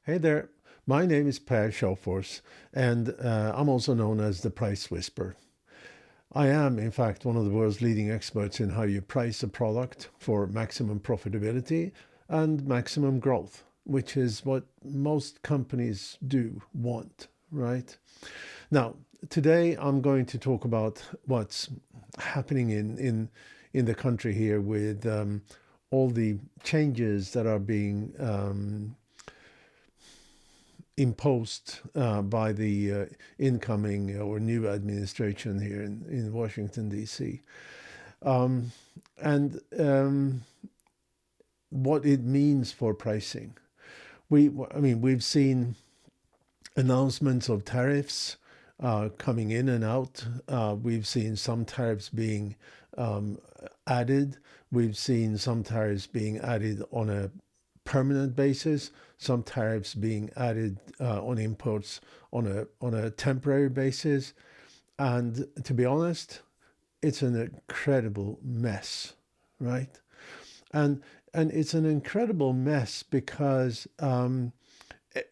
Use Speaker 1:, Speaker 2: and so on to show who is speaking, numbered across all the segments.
Speaker 1: Hey there, my name is sjofors, and I'm also known as the Price Whisperer. I am, in fact, one of the world's leading experts in how you price a product for maximum profitability and maximum growth, which is what most companies do want, right? Now, today I'm going to talk about what's happening in the country here with all the changes that are being imposed by the incoming or new administration here in Washington, D.C. And what it means for pricing. We've seen announcements of tariffs coming in and out. We've seen some tariffs being added. We've seen some tariffs being added on a permanent basis, some tariffs being added on imports on a temporary basis. And to be honest, it's an incredible mess, right? And and it's an incredible mess because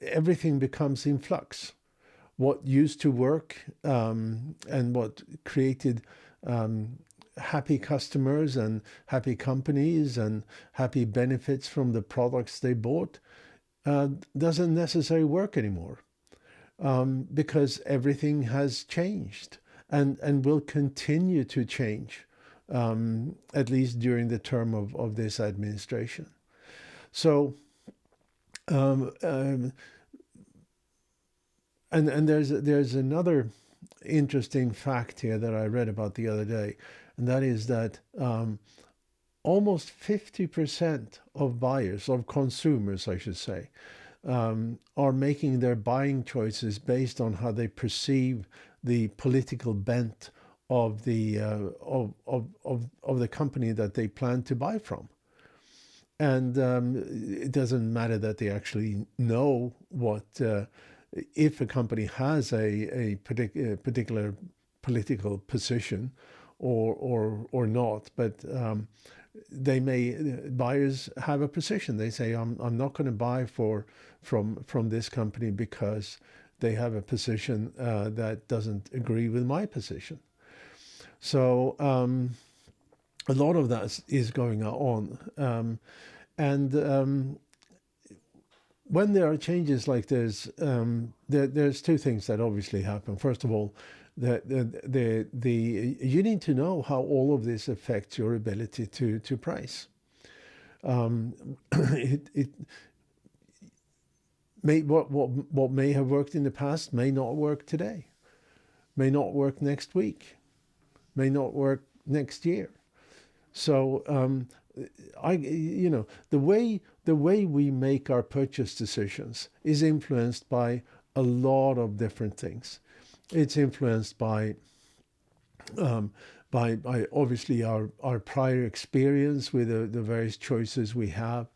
Speaker 1: everything becomes in flux. What used to work and what created happy customers and happy companies and happy benefits from the products they bought doesn't necessarily work anymore because everything has changed and will continue to change, at least during the term of this administration. So, um, um, and there's another interesting fact here that I read about the other day, and that is that almost 50% of buyers, of consumers, I should say, are making their buying choices based on how they perceive the political bent of the company that they plan to buy from. And it doesn't matter that they actually know what if a company has particular political position or not, but they may buyers have a position. They say, I'm not going to buy from this company because they have a position that doesn't agree with my position. So a lot of that is going on. And when there are changes like this, there's two things that obviously happen. First of all, you need to know how all of this affects your ability to price. It may what may have worked in the past may not work today, may not work next week, may not work next year. So the way we make our purchase decisions is influenced by a lot of different things. It's influenced um, by obviously our prior experience with the various choices we have.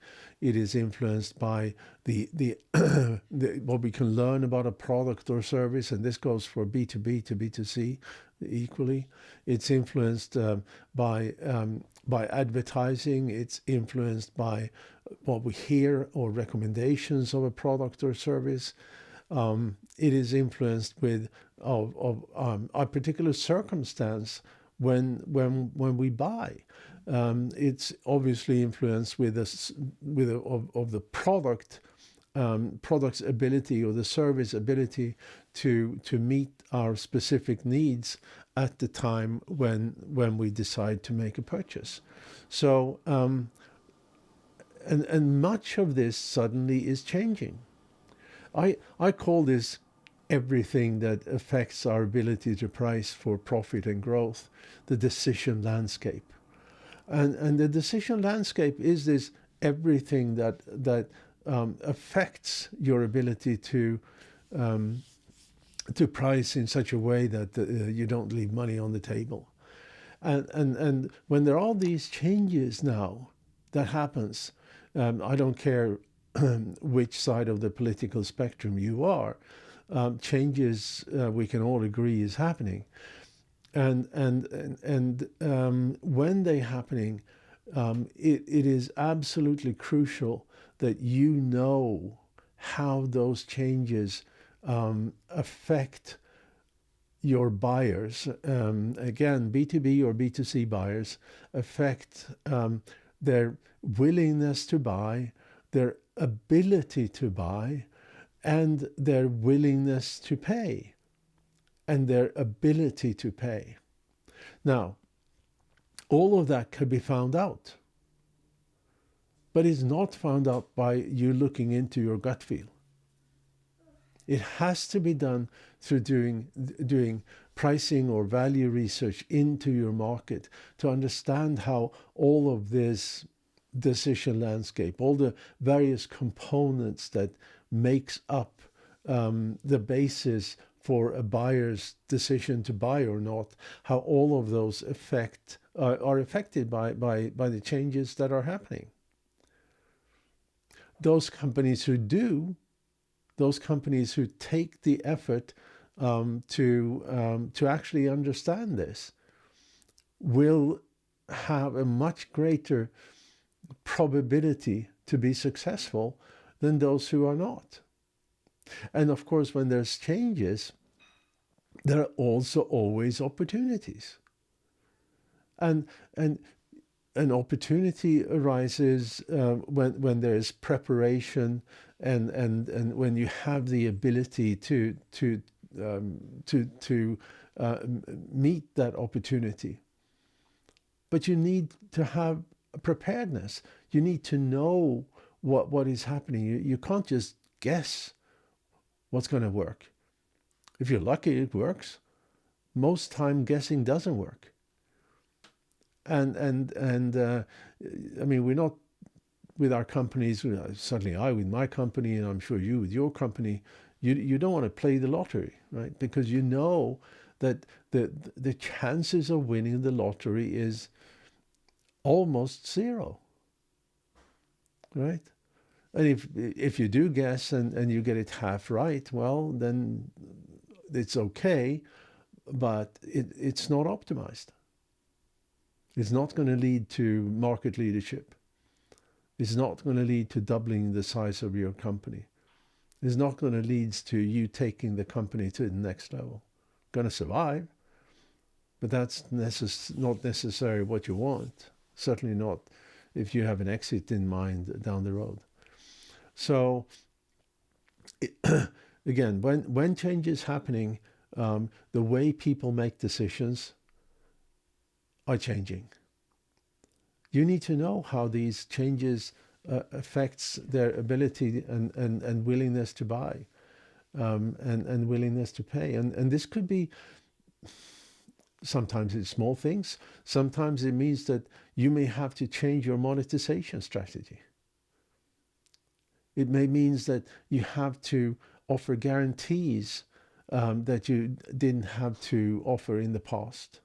Speaker 1: It is influenced by what we can learn about a product or service, and this goes for B2B to B2C equally. It's influenced by advertising. It's influenced by what we hear or recommendations of a product or service. It is influenced with a particular circumstance when we buy. It's obviously influenced with of the product's ability or the service ability to meet our specific needs at the time when we decide to make a purchase. So and much of this suddenly is changing. I call this everything that affects our ability to price for profit and growth, the decision landscape. And the decision landscape is this everything that affects your ability to price in such a way that you don't leave money on the table. And when there are all these changes now that happens, I don't care which side of the political spectrum you are, changes we can all agree is happening. And when they're happening, it is absolutely crucial that you know how those changes affect your buyers, again, B2B or B2C buyers, affect their willingness to buy, their ability to buy, and their willingness to pay, and their ability to pay. Now, all of that can be found out, but it's not found out by you looking into your gut feel. It has to be done through doing pricing or value research into your market to understand how all of this decision landscape, all the various components that makes up the basis for a buyer's decision to buy or not, how all of those are affected by the changes that are happening. Those companies who take the effort to actually understand this will have a much greater probability to be successful than those who are not. And of course, when there's changes, there are also always opportunities. And an opportunity arises when there is preparation and when you have the ability to meet that opportunity. But you need to have preparedness. You need to know what is happening. You can't just guess what's going to work. If you're lucky, it works. Most time, guessing doesn't work. And I mean, we're not with our companies. Certainly, I with my company, and I'm sure you with your company. You don't want to play the lottery, right? Because you know that the chances of winning the lottery is almost zero, right? And if you do guess and you get it half right, well, then it's okay, but it's not optimized. It's not going to lead to market leadership. It's not going to lead to doubling the size of your company. It's not going to lead to you taking the company to the next level. Going to survive, but that's not necessarily what you want. Certainly not if you have an exit in mind down the road. So again, when change is happening, the way people make decisions are changing. You need to know how these changes affects their ability and willingness to buy, and willingness to pay. And this could be, sometimes it's small things. Sometimes it means that you may have to change your monetization strategy. It may mean that you have to offer guarantees that you didn't have to offer in the past.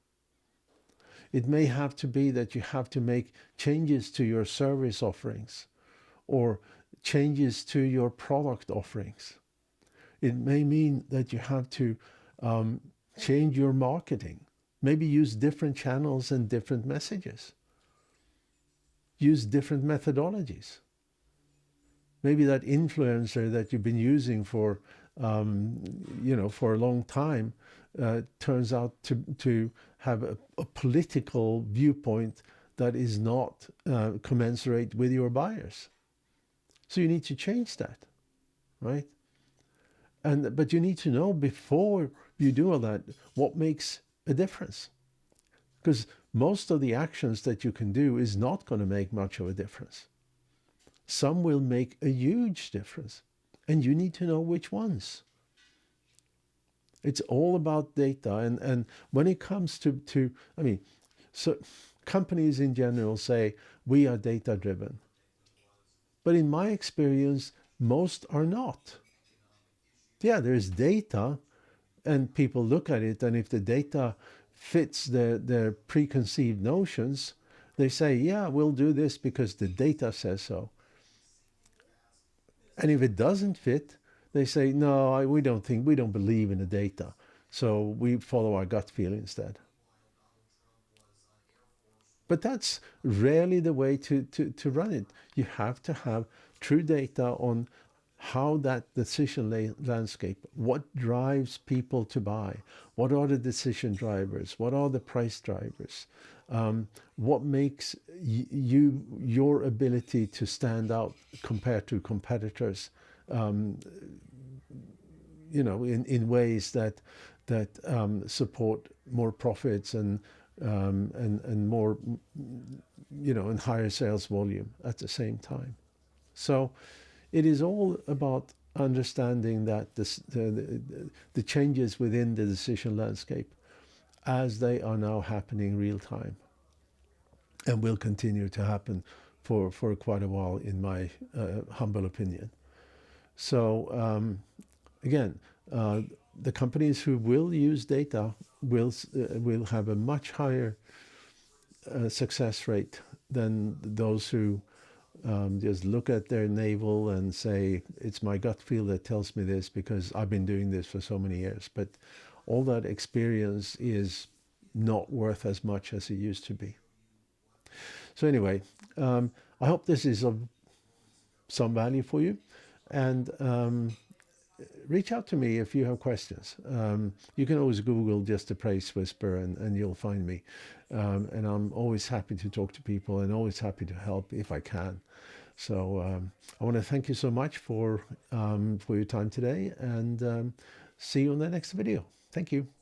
Speaker 1: It may have to be that you have to make changes to your service offerings or changes to your product offerings. It may mean that you have to change your marketing, maybe use different channels and different messages, use different methodologies. Maybe that influencer that you've been using for a long time turns out to have a political viewpoint that is not commensurate with your buyers. So you need to change that, right? But you need to know before you do all that what makes a difference, because most of the actions that you can do is not going to make much of a difference. Some will make a huge difference, and you need to know which ones. It's all about data, and when it comes to so companies in general say we are data driven, but in my experience, most are not. Yeah, there's data, and people look at it, and if the data fits their preconceived notions, they say, yeah, we'll do this because the data says so. And if it doesn't fit, they say, no, we don't believe in the data. So we follow our gut feel instead. But that's rarely the way to run it. You have to have true data on how that decision landscape, what drives people to buy, what are the decision drivers, what are the price drivers, what makes your ability to stand out compared to competitors, in ways that support more profits and more, and higher sales volume at the same time. So it is all about understanding that the changes within the decision landscape as they are now happening real time and will continue to happen for quite a while, in my humble opinion. So again, the companies who will use data will have a much higher success rate than those who just look at their navel and say, it's my gut feel that tells me this because I've been doing this for so many years. But all that experience is not worth as much as it used to be. So anyway, I hope this is of some value for you. And reach out to me if you have questions. You can always Google just the Price Whisperer and you'll find me. And I'm always happy to talk to people and always happy to help if I can. So I want to thank you so much for your time today, and see you on the next video. Thank you.